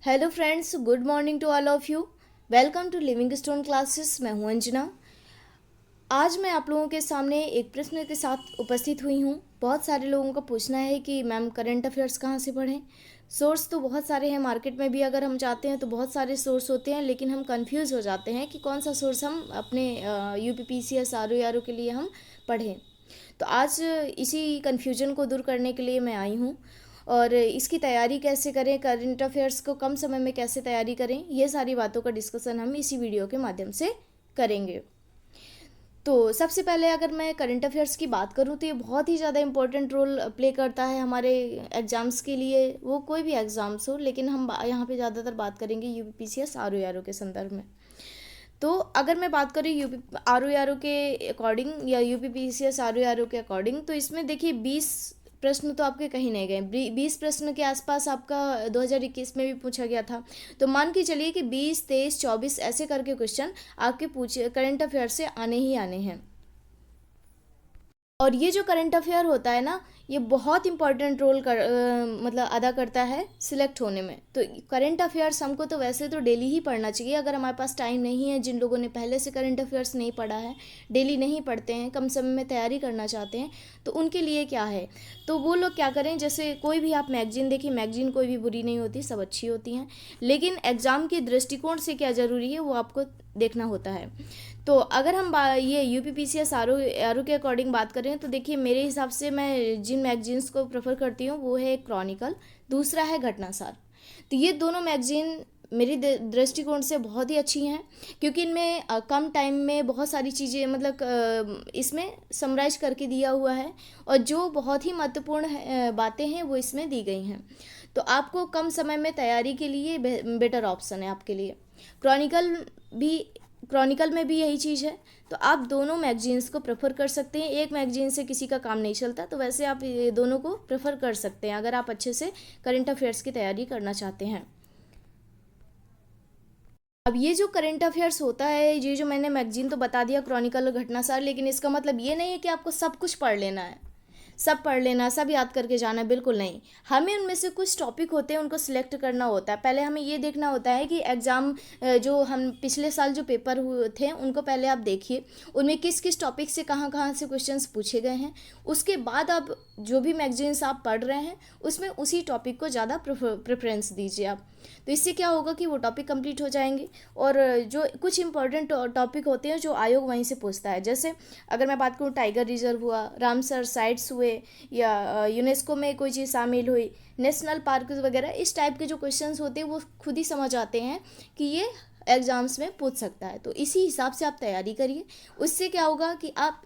Hello friends, good morning to all of you. Welcome to Living Stone Classes. मैं हूं अंजना। आज मैं आप लोगों के सामने एक प्रश्न के साथ उपस्थित हुई हूं। बहुत सारे लोगों का पूछना है कि मैम करंट अफेयर्स कहाँ से पढ़ें। सोर्स तो बहुत सारे हैं, मार्केट में भी अगर हम जाते हैं तो बहुत सारे सोर्स होते हैं, लेकिन हम कंफ्यूज हो जाते हैं कि कौन सा सोर्स हम अपने UPPCS RO के लिए हम पढ़ें। तो आज इसी कन्फ्यूजन को दूर करने के लिए मैं आई हूँ, और इसकी तैयारी कैसे करें, करंट अफेयर्स को कम समय में कैसे तैयारी करें, ये सारी बातों का डिस्कशन हम इसी वीडियो के माध्यम से करेंगे। तो सबसे पहले अगर मैं करंट अफेयर्स की बात करूँ तो ये बहुत ही ज़्यादा इंपॉर्टेंट रोल प्ले करता है हमारे एग्ज़ाम्स के लिए, वो कोई भी एग्ज़ाम्स हो, लेकिन हम यहाँ पे ज़्यादातर बात करेंगे UPPCS RO के संदर्भ में। तो अगर मैं बात करूँ RO के अकॉर्डिंग या UPPCS RO के अकॉर्डिंग, तो इसमें देखिए 20 प्रश्न तो आपके कहीं नहीं गए। 20 प्रश्न के आसपास आपका 2021 में भी पूछा गया था। तो मान के चलिए कि 20, 23, 24 ऐसे करके क्वेश्चन आपके पूछे करंट अफेयर से आने ही आने हैं। और ये जो करंट अफेयर होता है ना, ये बहुत इंपॉर्टेंट रोल मतलब अदा करता है सिलेक्ट होने में। तो करंट अफेयर्स हमको तो वैसे तो डेली ही पढ़ना चाहिए। अगर हमारे पास टाइम नहीं है, जिन लोगों ने पहले से करंट अफेयर्स नहीं पढ़ा है, डेली नहीं पढ़ते हैं, कम समय में तैयारी करना चाहते हैं, तो उनके लिए क्या है, तो वो लोग क्या करें, जैसे कोई भी आप मैगजीन देखिए, मैगजीन कोई भी बुरी नहीं होती, सब अच्छी होती हैं, लेकिन एग्ज़ाम के दृष्टिकोण से क्या ज़रूरी है वो आपको देखना होता है। तो अगर हम ये UPPCS RO के अकॉर्डिंग बात करें, तो देखिए मेरे हिसाब से मैं जिन मैगजीन्स को प्रेफर करती हूँ वो है क्रॉनिकल, दूसरा है घटनासार। तो ये दोनों मैगजीन मेरी दृष्टिकोण से बहुत ही अच्छी हैं, क्योंकि इनमें कम टाइम में बहुत सारी चीज़ें मतलब इसमें समराइज करके दिया हुआ है, और जो बहुत ही महत्वपूर्ण बातें हैं वो इसमें दी गई हैं। तो आपको कम समय में तैयारी के लिए बेटर ऑप्शन है आपके लिए। क्रॉनिकल भी क्रॉनिकल में भी यही चीज़ है। तो आप दोनों मैगजीन्स को प्रेफर कर सकते हैं। एक मैगजीन से किसी का काम नहीं चलता, तो वैसे आप ये दोनों को प्रेफर कर सकते हैं अगर आप अच्छे से करंट अफेयर्स की तैयारी करना चाहते हैं। अब ये जो करंट अफेयर्स होता है, ये जो मैंने मैगजीन तो बता दिया, क्रॉनिकल और घटनासार, लेकिन इसका मतलब ये नहीं है कि आपको सब कुछ पढ़ लेना है, सब पढ़ लेना, सब याद करके जाना, बिल्कुल नहीं। हमें उनमें से कुछ टॉपिक होते हैं, उनको सिलेक्ट करना होता है। पहले हमें ये देखना होता है कि एग्ज़ाम जो हम पिछले साल जो पेपर हुए थे उनको पहले आप देखिए, उनमें किस किस टॉपिक से कहाँ कहाँ से क्वेश्चंस पूछे गए हैं। उसके बाद आप जो भी मैगजीन्स आप पढ़ रहे हैं उसमें उसी टॉपिक को ज़्यादा प्रेफरेंस दीजिए आप। तो इससे क्या होगा कि वो टॉपिक कंप्लीट हो जाएंगे, और जो कुछ इंपॉर्टेंट टॉपिक होते हैं जो आयोग वहीं से पूछता है, जैसे अगर मैं बात करूँ टाइगर रिजर्व हुआ, रामसर साइट्स हुए, या यूनेस्को में कोई चीज़ शामिल हुई, नेशनल पार्क वगैरह, इस टाइप के जो क्वेश्चंस होते हैं वो खुद ही समझ आते हैं कि ये एग्ज़ाम्स में पूछ सकता है। तो इसी हिसाब से आप तैयारी करिए। उससे क्या होगा कि आप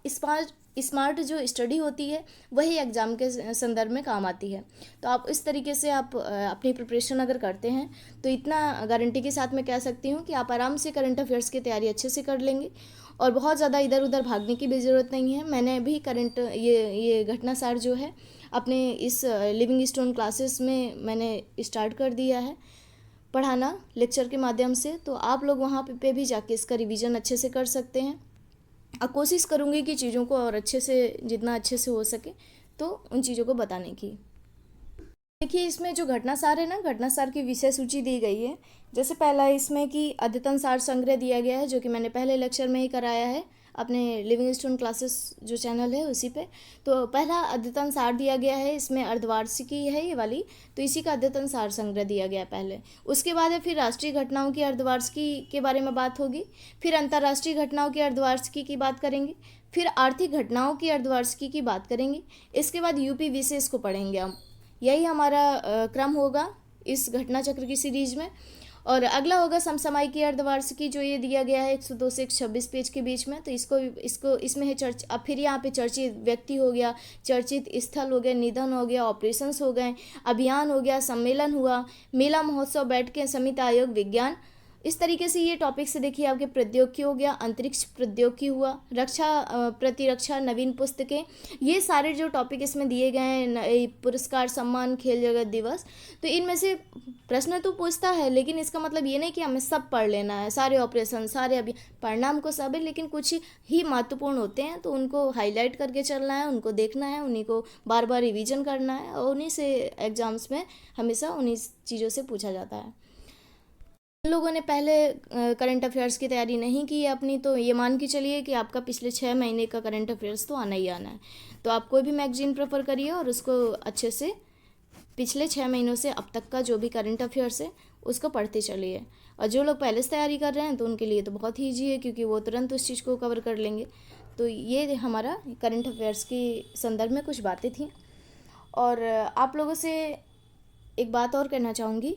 स्मार्ट जो स्टडी होती है वही एग्ज़ाम के संदर्भ में काम आती है। तो आप इस तरीके से आप अपनी प्रिपरेशन अगर करते हैं, तो इतना गारंटी के साथ मैं कह सकती हूँ कि आप आराम से करंट अफेयर्स की तैयारी अच्छे से कर लेंगे, और बहुत ज़्यादा इधर उधर भागने की भी ज़रूरत नहीं है। मैंने भी करंट ये घटनासार जो है अपने इस लिविंग स्टोन क्लासेस में मैंने स्टार्ट कर दिया है पढ़ाना लेक्चर के माध्यम से। तो आप लोग वहाँ पे भी जाके इसका रिवीजन अच्छे से कर सकते हैं। और कोशिश करूँगी कि चीज़ों को और अच्छे से, जितना अच्छे से हो सके, तो उन चीज़ों को बताने की। देखिए इसमें जो घटनासार है ना, घटनासार की विषय सूची दी गई है। जैसे पहला है इसमें कि अद्यतन सार संग्रह दिया गया है, जो कि मैंने पहले लेक्चर में ही कराया है अपने लिविंग स्टोन क्लासेस जो चैनल है उसी पे। तो पहला अद्यतन सार दिया गया है, इसमें अर्धवार्षिकी है ये वाली, तो इसी का अद्यतन सार संग्रह दिया गया है पहले। उसके बाद है फिर राष्ट्रीय घटनाओं की अर्धवार्षिकी के बारे में बात होगी, फिर अंतर्राष्ट्रीय घटनाओं की अर्धवार्षिकी की बात करेंगे, फिर आर्थिक घटनाओं की अर्धवार्षिकी की बात करेंगे। इसके बाद यूपी विशेष को पढ़ेंगे हम। यही हमारा क्रम होगा इस घटना चक्र की सीरीज में। और अगला होगा समसामयिक अर्धवार्षिकी, जो ये दिया गया है 102 से 126 पेज के बीच में। तो इसको इसको इसमें है अब फिर यहाँ पे चर्चित व्यक्ति हो गया, चर्चित स्थल हो गया, निधन हो गया, ऑपरेशंस हो गए, अभियान हो गया, सम्मेलन हुआ, मेला महोत्सव, बैठकें, समिति, आयोग, विज्ञान। इस तरीके से ये टॉपिक से देखिए आपके प्रौद्योगिकी हो गया, अंतरिक्ष प्रौद्योगिकी हुआ, रक्षा प्रतिरक्षा, नवीन पुस्तकें, ये सारे जो टॉपिक इसमें दिए गए हैं, पुरस्कार, सम्मान, खेल जगत दिवस। तो इनमें से प्रश्न तो पूछता है, लेकिन इसका मतलब ये नहीं कि हमें सब पढ़ लेना है, सारे ऑपरेशन, सारे अभी पढ़ना हमको सब है, लेकिन कुछ ही महत्वपूर्ण होते हैं तो उनको हाईलाइट करके चलना है, उनको देखना है, उन्हीं को बार बार रिवीजन करना है, और उन्हीं से एग्जाम्स में हमेशा उन्हीं चीज़ों से पूछा जाता है। जिन लोगों ने पहले करंट अफेयर्स की तैयारी नहीं की है अपनी, तो ये मान के चलिए कि आपका पिछले 6 महीने का करंट अफेयर्स तो आना ही आना है। तो आप कोई भी मैगजीन प्रेफर करिए और उसको अच्छे से पिछले 6 महीनों से अब तक का जो भी करंट अफेयर्स है उसको पढ़ते चलिए। और जो लोग पहले से तैयारी कर रहे हैं तो उनके लिए तो बहुत ही ईजी है, क्योंकि वो तुरंत उस चीज़ को कवर कर लेंगे। तो ये हमारा करंट अफेयर्स के संदर्भ में कुछ बातें थी। और आप लोगों से एक बात और कहना चाहूँगी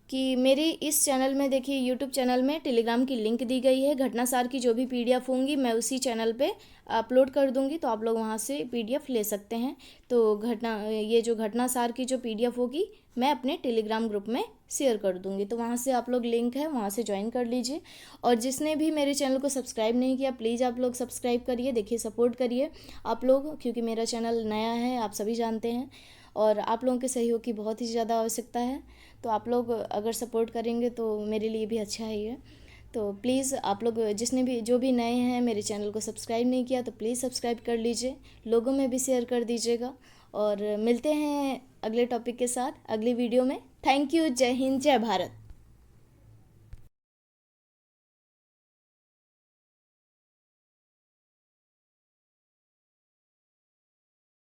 कि मेरे इस चैनल में देखिए, यूट्यूब चैनल में टेलीग्राम की लिंक दी गई है। घटनासार की जो भी पीडीएफ होंगी मैं उसी चैनल पे अपलोड कर दूंगी, तो आप लोग वहाँ से पीडीएफ ले सकते हैं। तो ये जो घटनासार की जो पीडीएफ होगी मैं अपने टेलीग्राम ग्रुप में शेयर कर दूंगी, तो वहाँ से आप लोग, लिंक है वहाँ से ज्वाइन कर लीजिए। और जिसने भी मेरे चैनल को सब्सक्राइब नहीं किया, प्लीज़ आप लोग सब्सक्राइब करिए, देखिए सपोर्ट करिए आप लोग, क्योंकि मेरा चैनल नया है, आप सभी जानते हैं, और आप लोगों के सहयोग की बहुत ही ज़्यादा आवश्यकता है। तो आप लोग अगर सपोर्ट करेंगे तो मेरे लिए भी अच्छा है ये। तो प्लीज़ आप लोग, जिसने भी, जो भी नए हैं, मेरे चैनल को सब्सक्राइब नहीं किया तो प्लीज़ सब्सक्राइब कर लीजिए, लोगों में भी शेयर कर दीजिएगा। और मिलते हैं अगले टॉपिक के साथ अगली वीडियो में। Thank you. जय हिंद, जय भारत।